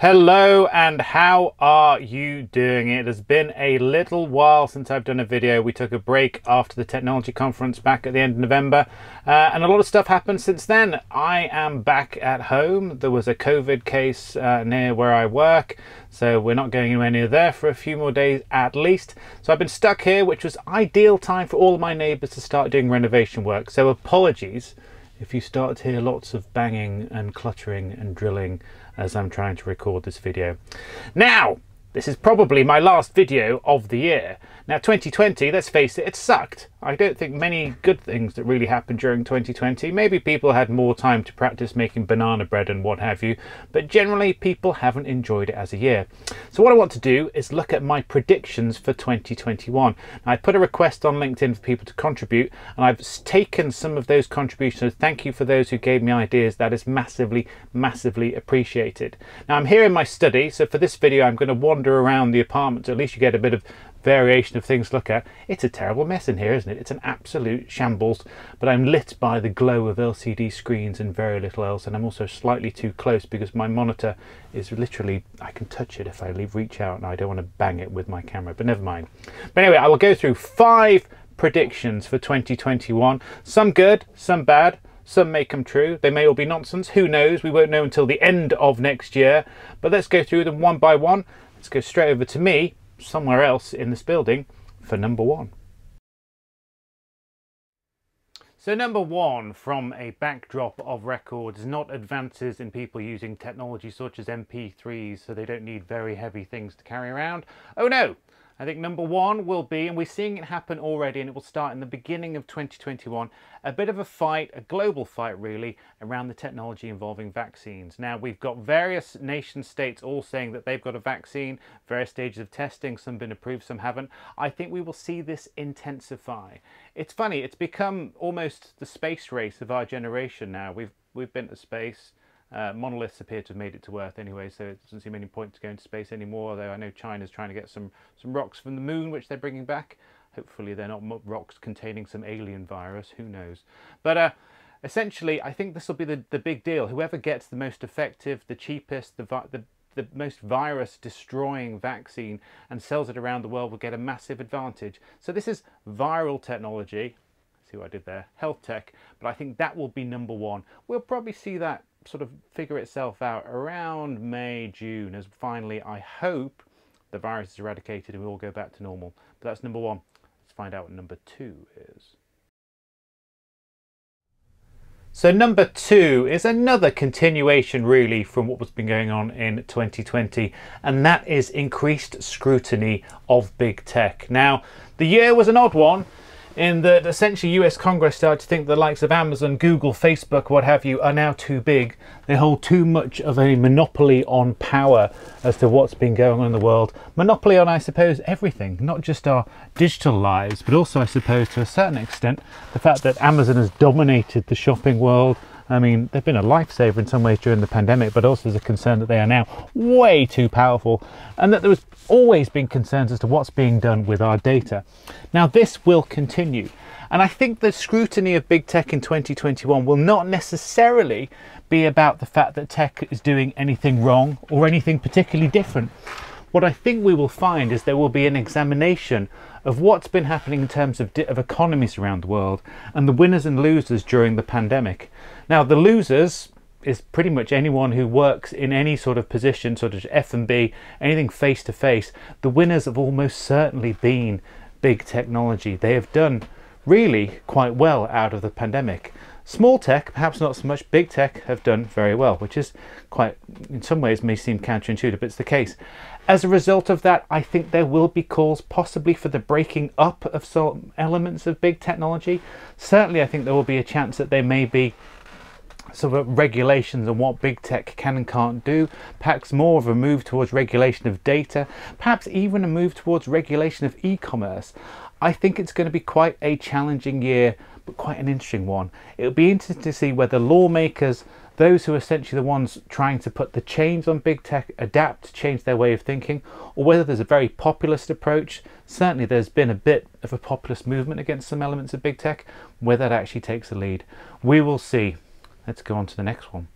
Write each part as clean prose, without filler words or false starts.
Hello, and how are you doing? It has been a little while since I've done a video. We took a break after the technology conference back at the end of November, and a lot of stuff happened since then. I am back at home. There was a COVID case near where I work, so we're not going anywhere near there for a few more days at least. So I've been stuck here, which was ideal time for all of my neighbours to start doing renovation work. So apologies if you start to hear lots of banging and cluttering and drilling as I'm trying to record this video. Now, this is probably my last video of the year. Now 2020, let's face it, it sucked. I don't think many good things that really happened during 2020. Maybe people had more time to practice making banana bread and what have you, but generally people haven't enjoyed it as a year. So what I want to do is look at my predictions for 2021. Now, I put a request on LinkedIn for people to contribute, and I've taken some of those contributions. Thank you for those who gave me ideas. That is massively, massively appreciated. Now I'm here in my study, so for this video I'm going to wander around the apartment, so at least you get a bit of variation of things to look at. It's a terrible mess in here, isn't it? It's an absolute shambles, but I'm lit by the glow of LCD screens and very little else, and I'm also slightly too close because my monitor is literally, I can touch it if I reach out, and I don't want to bang it with my camera, but never mind. But anyway, I will go through 5 predictions for 2021. Some good, some bad. Some may come true, they may all be nonsense, who knows, we won't know until the end of next year. But let's go through them one by one. Let's go straight over to me, somewhere else in this building, for number 1. So number 1, from a backdrop of records, not advances in people using technology such as MP3s, so they don't need very heavy things to carry around. Oh no! I think number 1 will be, and we're seeing it happen already, and it will start in the beginning of 2021, a bit of a fight, a global fight really, around the technology involving vaccines. Now, we've got various nation states all saying that they've got a vaccine, various stages of testing, some been approved, some haven't. I think we will see this intensify. It's funny, it's become almost the space race of our generation now. We've been to space. Monoliths appear to have made it to Earth anyway, so it doesn't seem any point to go into space anymore, although I know China's trying to get some rocks from the moon, which they're bringing back. Hopefully they're not rocks containing some alien virus, who knows. But essentially, I think this will be the big deal. Whoever gets the most effective, the cheapest, the most virus-destroying vaccine and sells it around the world will get a massive advantage. So this is viral technology. See what I did there? Health tech. But I think that will be number 1. We'll probably see that sort of figure itself out around May, June, as finally, I hope, the virus is eradicated and we all go back to normal. But that's number 1. Let's find out what number 2 is. So number 2 is another continuation really from what was been going on in 2020, and that is increased scrutiny of big tech. Now, the year was an odd one, in that essentially US Congress started to think the likes of Amazon, Google, Facebook, what have you, are now too big. They hold too much of a monopoly on power as to what's been going on in the world. Monopoly on, I suppose, everything, not just our digital lives, but also, I suppose, to a certain extent, the fact that Amazon has dominated the shopping world. I mean, they've been a lifesaver in some ways during the pandemic, but also there's a concern that they are now way too powerful, and that there has always been concerns as to what's being done with our data. Now, this will continue, and I think the scrutiny of big tech in 2021 will not necessarily be about the fact that tech is doing anything wrong or anything particularly different. What I think we will find is there will be an examination of what's been happening in terms of economies around the world and the winners and losers during the pandemic. Now, the losers is pretty much anyone who works in any sort of position, sort of F&B, anything face-to-face. The winners have almost certainly been big technology. They have done really quite well out of the pandemic. Small tech, perhaps not so much. Big tech have done very well, which is quite, in some ways, may seem counterintuitive, but it's the case. As a result of that, I think there will be calls possibly for the breaking up of some elements of big technology. Certainly, I think there will be a chance that there may be sort of regulations on what big tech can and can't do, perhaps more of a move towards regulation of data, perhaps even a move towards regulation of e-commerce. I think it's going to be quite a challenging year, but quite an interesting one. It'll be interesting to see whether lawmakers, those who are essentially the ones trying to put the chains on big tech, adapt, change their way of thinking, or whether there's a very populist approach. Certainly there's been a bit of a populist movement against some elements of big tech, whether that actually takes the lead. We will see. Let's go on to the next one.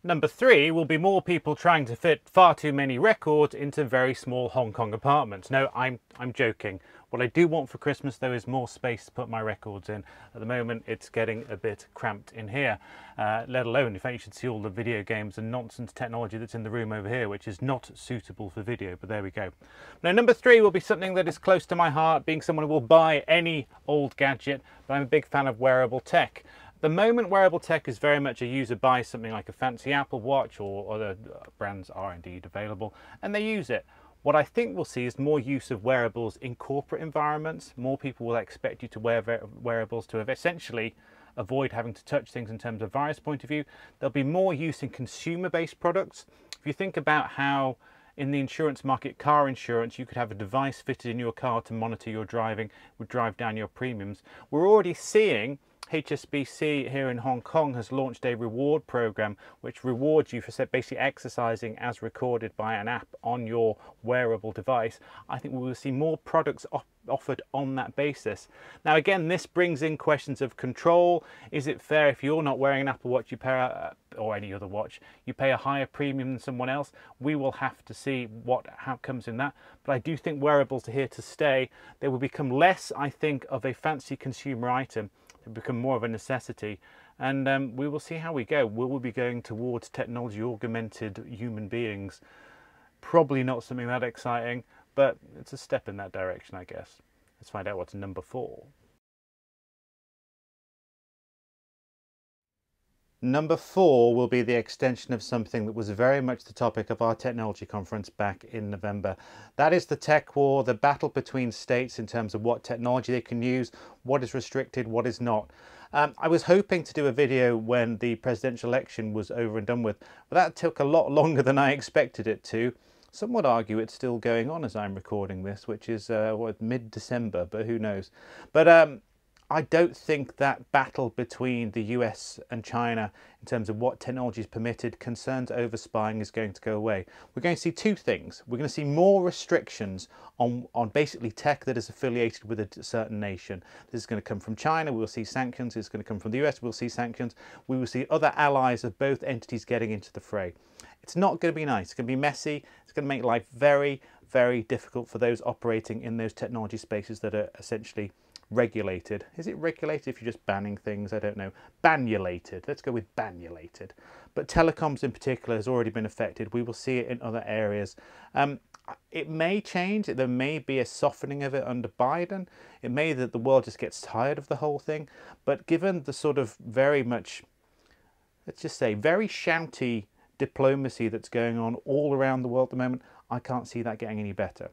Number 3 will be more people trying to fit far too many records into very small Hong Kong apartments. No, I'm joking. What I do want for Christmas though is more space to put my records in. At the moment it's getting a bit cramped in here, let alone, in fact, you should see all the video games and nonsense technology that's in the room over here, which is not suitable for video, but there we go. Now, number 3 will be something that is close to my heart, being someone who will buy any old gadget, but I'm a big fan of wearable tech. At the moment, wearable tech is very much a user buys something like a fancy Apple Watch, or other brands are indeed available, and they use it. What I think we'll see is more use of wearables in corporate environments. More people will expect you to wear wearables to essentially avoid having to touch things in terms of virus point of view. There'll be more use in consumer-based products. If you think about how in the insurance market, car insurance, you could have a device fitted in your car to monitor your driving, would drive down your premiums. We're already seeing HSBC here in Hong Kong has launched a reward program which rewards you for basically exercising as recorded by an app on your wearable device. I think we will see more products offered on that basis. Now again, this brings in questions of control. Is it fair if you're not wearing an Apple Watch, you pay or any other watch, you pay a higher premium than someone else? We will have to see how comes in that. But I do think wearables are here to stay. They will become less, I think, of a fancy consumer item. Become more of a necessity, and we will see how we go. Will we be going towards technology augmented human beings? Probably not something that exciting, but it's a step in that direction, I guess. Let's find out what's number 4. Number 4 will be the extension of something that was very much the topic of our technology conference back in November. That is the tech war, the battle between states in terms of what technology they can use, what is restricted, what is not. I was hoping to do a video when the presidential election was over and done with, but that took a lot longer than I expected it to. Some would argue it's still going on as I'm recording this, which is mid-December, but who knows. But I don't think that battle between the US and China in terms of what technology is permitted, concerns over spying, is going to go away. We're going to see two things. We're going to see more restrictions on basically tech that is affiliated with a certain nation. This is going to come from China. We'll see sanctions. It's going to come from the US. We'll see sanctions. We will see other allies of both entities getting into the fray. It's not going to be nice. It's going to be messy. It's going to make life very, very difficult for those operating in those technology spaces that are essentially regulated. Is it regulated if you're just banning things? I don't know. Bannulated. Let's go with bannulated. But telecoms in particular has already been affected. We will see it in other areas. It may change. There may be a softening of it under Biden. It may that the world just gets tired of the whole thing. But given the sort of very much, let's just say, very shouty diplomacy that's going on all around the world at the moment, I can't see that getting any better.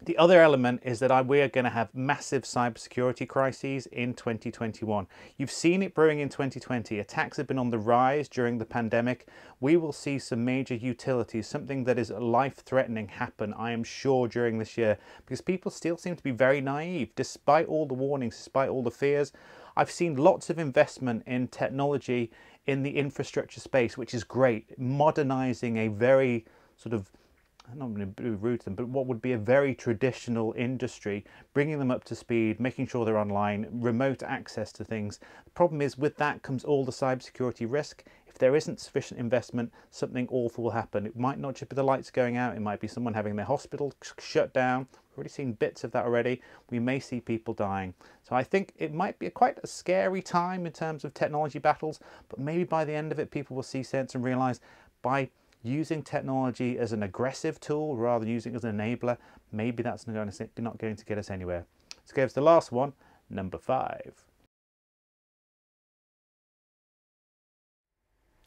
The other element is that we are going to have massive cybersecurity crises in 2021. You've seen it brewing in 2020. Attacks have been on the rise during the pandemic. We will see some major utilities, something that is life-threatening, happen, I am sure, during this year, because people still seem to be very naive. Despite all the warnings, despite all the fears, I've seen lots of investment in technology in the infrastructure space, which is great, modernizing a very sort of, I'm not going to be rude to them, but what would be a very traditional industry, bringing them up to speed, making sure they're online, remote access to things. The problem is with that comes all the cybersecurity risk. If there isn't sufficient investment, something awful will happen. It might not just be the lights going out, it might be someone having their hospital shut down. We've already seen bits of that already. We may see people dying. So I think it might be quite a scary time in terms of technology battles, but maybe by the end of it, people will see sense and realize by using technology as an aggressive tool rather than using it as an enabler, maybe that's not going to get us anywhere. Let's go to the last one, number 5.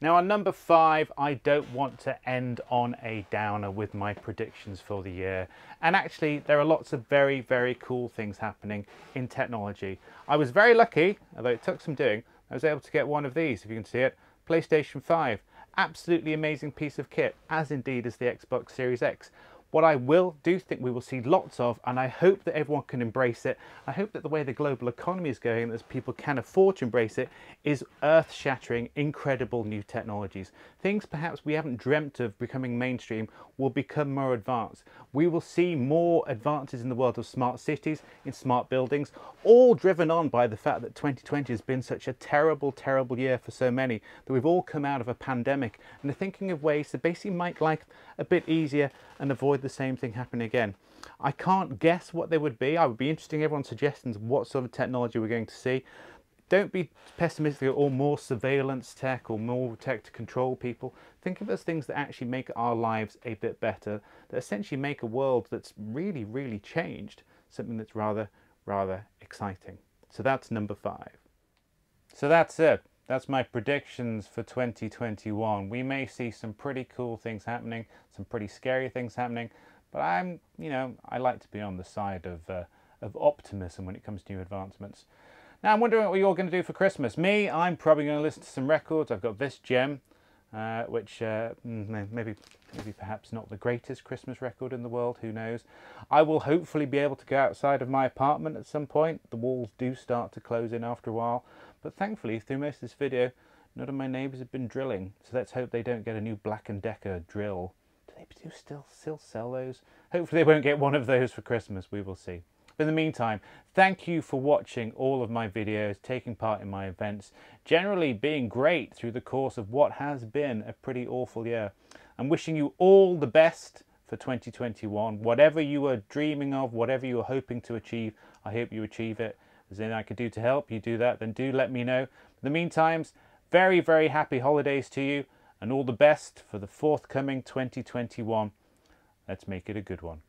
Now on number 5, I don't want to end on a downer with my predictions for the year. And actually, there are lots of very, very cool things happening in technology. I was very lucky, although it took some doing, I was able to get one of these, if you can see it, PlayStation 5. Absolutely amazing piece of kit, as indeed is the Xbox Series X. What I do think we will see lots of, and I hope that everyone can embrace it, I hope that the way the global economy is going, as people can afford to embrace it, is earth-shattering, incredible new technologies. Things perhaps we haven't dreamt of becoming mainstream will become more advanced. We will see more advances in the world of smart cities, in smart buildings, all driven on by the fact that 2020 has been such a terrible, terrible year for so many, that we've all come out of a pandemic and are thinking of ways to basically make life a bit easier and avoid the same thing happening again. I can't guess what they would be. I would be interested in everyone's suggestions of what sort of technology we're going to see. Don't be pessimistic or more surveillance tech or more tech to control people. Think of it as things that actually make our lives a bit better, that essentially make a world that's really, really changed, something that's rather exciting. So that's number 5. So that's it. That's my predictions for 2021. We may see some pretty cool things happening, some pretty scary things happening, but I like to be on the side of optimism when it comes to new advancements. Now I'm wondering what you're going to do for Christmas. Me, I'm probably going to listen to some records. I've got this gem, which maybe perhaps not the greatest Christmas record in the world, who knows. I will hopefully be able to go outside of my apartment at some point. The walls do start to close in after a while, but thankfully through most of this video none of my neighbours have been drilling, so let's hope they don't get a new Black & Decker drill. Do they still sell those? Hopefully they won't get one of those for Christmas, we will see. But in the meantime, thank you for watching all of my videos, taking part in my events, generally being great through the course of what has been a pretty awful year. I'm wishing you all the best for 2021. Whatever you are dreaming of, whatever you are hoping to achieve, I hope you achieve it. If there's anything I could do to help you do that, then do let me know. In the meantime, very, very happy holidays to you and all the best for the forthcoming 2021. Let's make it a good one.